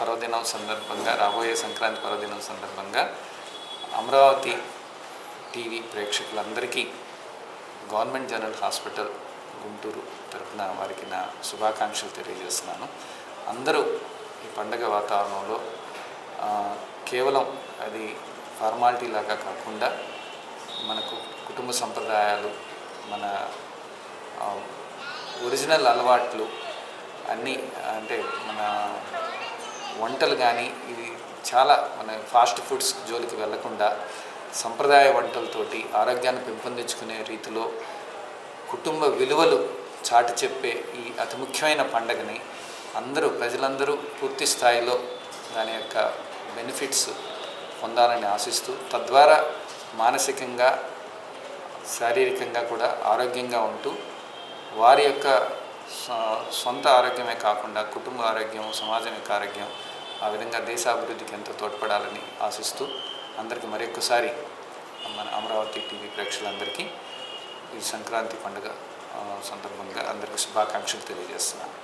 పర్వదినం సందర్భంగా, రాబోయే సంక్రాంతి పర్వదినం సందర్భంగా అమరావతి టీవీ ప్రేక్షకులందరికీ గవర్నమెంట్ జనరల్ హాస్పిటల్ గుంటూరు తరపున వారికి నా శుభాకాంక్షలు తెలియజేస్తున్నాను. అందరూ ఈ పండగ వాతావరణంలో కేవలం అది ఫార్మాలిటీ లాగా కాకుండా మనకు కుటుంబ సంప్రదాయాలు, మన ఒరిజినల్ అలవాట్లు అన్నీ, అంటే మన వంటలు కానీ ఇవి చాలా మన ఫాస్ట్ ఫుడ్స్ జోలికి వెళ్లకుండా సంప్రదాయ వంటలతోటి ఆరోగ్యాన్ని పెంపొందించుకునే రీతిలో కుటుంబ విలువలు చాటి చెప్పే ఈ అతి ముఖ్యమైన పండుగని ప్రజలందరూ పూర్తి స్థాయిలో దాని యొక్క బెనిఫిట్స్ పొందాలని ఆశిస్తూ, తద్వారా మానసికంగా శారీరకంగా కూడా ఆరోగ్యంగా ఉంటూ వారి యొక్క సొంత ఆరోగ్యమే కాకుండా కుటుంబ ఆరోగ్యం, సమాజం యొక్క ఆరోగ్యం, ఆ విధంగా దేశ అభివృద్ధికి ఎంతో తోడ్పడాలని ఆశిస్తూ అందరికీ మరొకసారి మన అమరావతి టీవీ ప్రేక్షకులందరికీ ఈ సంక్రాంతి పండుగ సందర్భంగా అందరికీ శుభాకాంక్షలు తెలియజేస్తున్నాను.